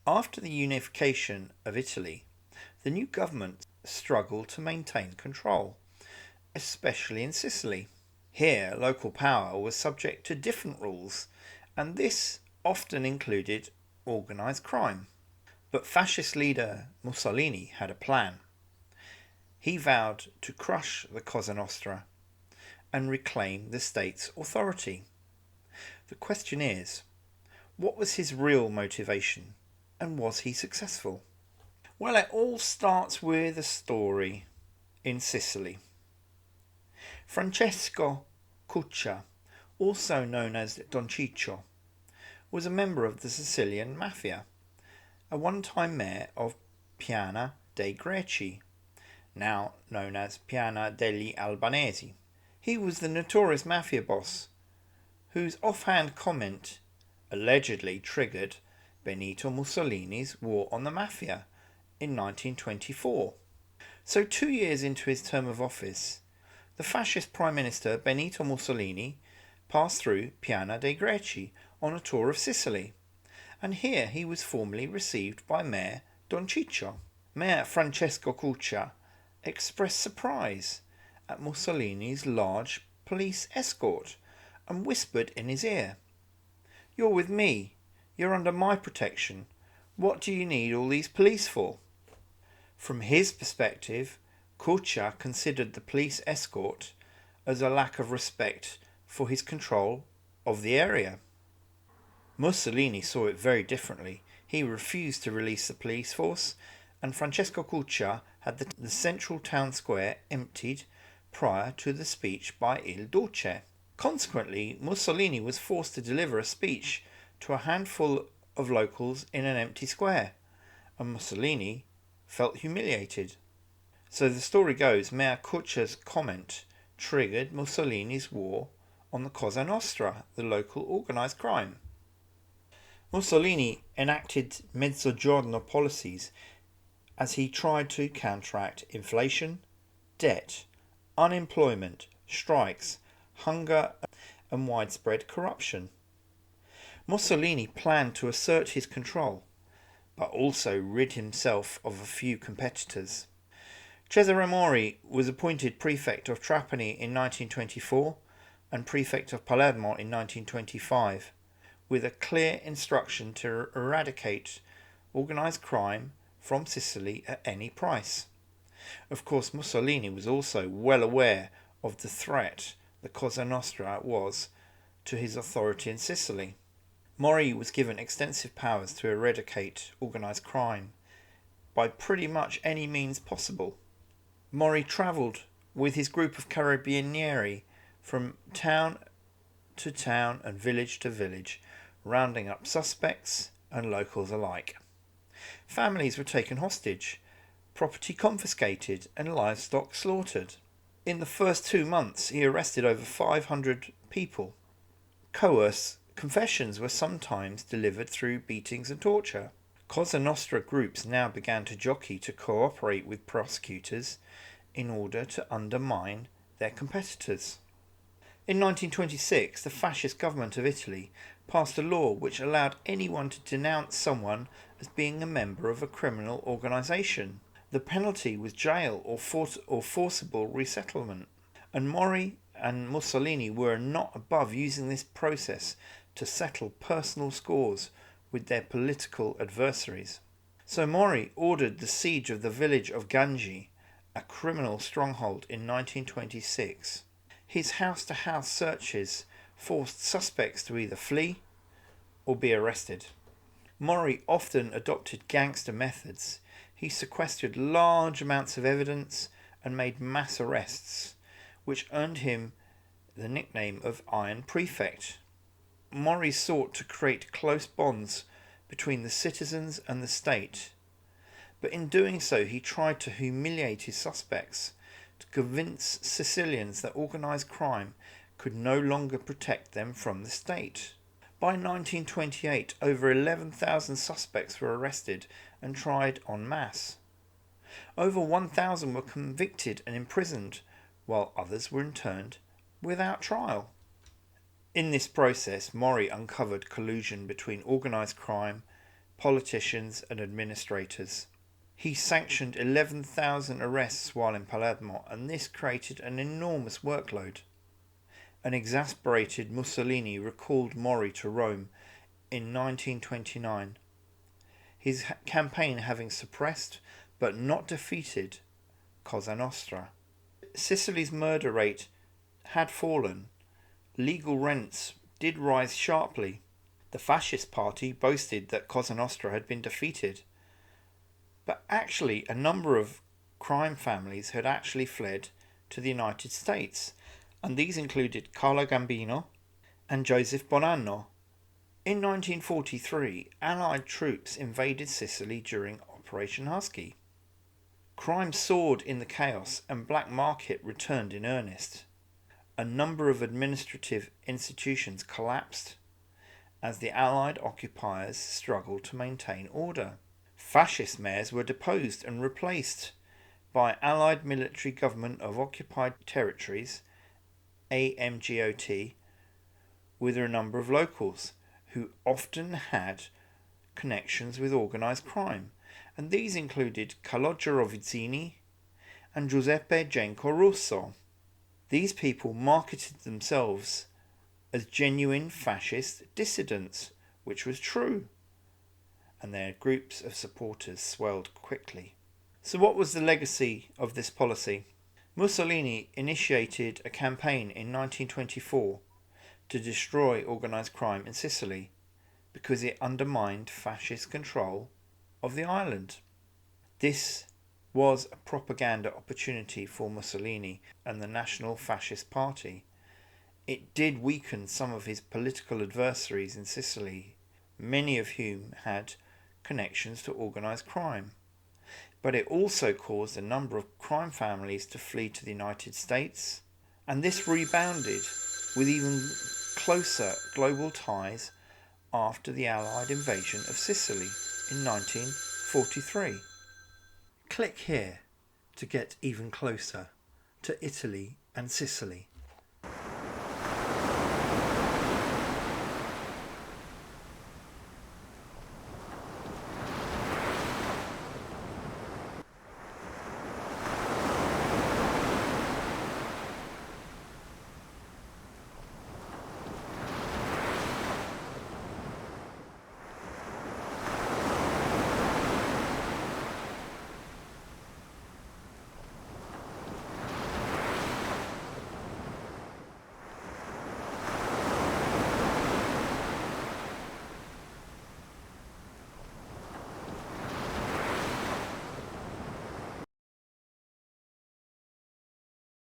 After the unification of Italy, the new government struggled to maintain control, especially in Sicily. Here, local power was subject to different rules, and this often included organised crime. But fascist leader Mussolini had a plan. He vowed to crush the Cosa Nostra and reclaim the state's authority. The question is, what was his real motivation, and was he successful? Well, it all starts with a story in Sicily. Francesco Cuccia, also known as Don Ciccio, was a member of the Sicilian Mafia, a one-time mayor of Piana dei Greci, now known as Piana degli Albanesi. He was the notorious mafia boss whose offhand comment allegedly triggered Benito Mussolini's war on the mafia in 1924. So 2 years into his term of office, the fascist Prime Minister Benito Mussolini passed through Piana dei Greci on a tour of Sicily, and here he was formally received by Mayor Don Ciccio. Mayor Francesco Cuccia expressed surprise at Mussolini's large police escort and whispered in his ear, "You're with me. You're under my protection. What do you need all these police for?" From his perspective, Cuccia considered the police escort as a lack of respect for his control of the area. Mussolini saw it very differently. He refused to release the police force, and Francesco Cuccia had the central town square emptied prior to the speech by Il Duce. Consequently, Mussolini was forced to deliver a speech to a handful of locals in an empty square, and Mussolini felt humiliated. So the story goes, Mayor Cuccia's comment triggered Mussolini's war on the Cosa Nostra, the local organised crime. Mussolini enacted Mezzogiorno policies as he tried to counteract inflation, debt, unemployment, strikes, hunger, and widespread corruption. Mussolini planned to assert his control, but also rid himself of a few competitors. Cesare Mori was appointed Prefect of Trapani in 1924 and Prefect of Palermo in 1925, with a clear instruction to eradicate organised crime from Sicily at any price. Of course, Mussolini was also well aware of the threat the Cosa Nostra was to his authority in Sicily. Mori was given extensive powers to eradicate organised crime by pretty much any means possible. Mori travelled with his group of carabinieri from town to town and village to village, rounding up suspects and locals alike. Families were taken hostage, property confiscated, and livestock slaughtered. In the first 2 months, he arrested over 500 people. Coerced confessions were sometimes delivered through beatings and torture. Cosa Nostra groups now began to jockey to cooperate with prosecutors in order to undermine their competitors. In 1926, the fascist government of Italy passed a law which allowed anyone to denounce someone as being a member of a criminal organisation. The penalty was jail or forcible resettlement, and Mori and Mussolini were not above using this process to settle personal scores with their political adversaries. So Mori ordered the siege of the village of Ganji, a criminal stronghold, in 1926. His house-to-house searches forced suspects to either flee or be arrested. Mori often adopted gangster methods. He sequestered large amounts of evidence and made mass arrests, which earned him the nickname of Iron Prefect. Mori sought to create close bonds between the citizens and the state, but in doing so he tried to humiliate his suspects, to convince Sicilians that organised crime could no longer protect them from the state. By 1928, over 11,000 suspects were arrested and tried en masse. Over 1,000 were convicted and imprisoned, while others were interned without trial. In this process, Mori uncovered collusion between organised crime, politicians and administrators. He sanctioned 11,000 arrests while in Palermo, and this created an enormous workload. An exasperated Mussolini recalled Mori to Rome in 1929, his campaign having suppressed but not defeated Cosa Nostra. Sicily's murder rate had fallen. Legal rents did rise sharply. The fascist party boasted that Cosa Nostra had been defeated, but actually a number of crime families had actually fled to the United States, and these included Carlo Gambino and Joseph Bonanno. In 1943, Allied troops invaded Sicily during Operation Husky. Crime soared in the chaos and black market returned in earnest. A number of administrative institutions collapsed as the Allied occupiers struggled to maintain order. Fascist mayors were deposed and replaced by Allied Military Government of Occupied Territories, AMGOT, with a number of locals who often had connections with organised crime, and these included Calogero Vizzini and Giuseppe Genco Russo. These people marketed themselves as genuine fascist dissidents, which was true, and their groups of supporters swelled quickly. So what was the legacy of this policy? Mussolini initiated a campaign in 1924 to destroy organised crime in Sicily because it undermined fascist control of the island. This was a propaganda opportunity for Mussolini and the National Fascist Party. It did weaken some of his political adversaries in Sicily, many of whom had connections to organised crime. But it also caused a number of crime families to flee to the United States, and this rebounded with even closer global ties after the Allied invasion of Sicily in 1943. Click here to get even closer to Italy and Sicily.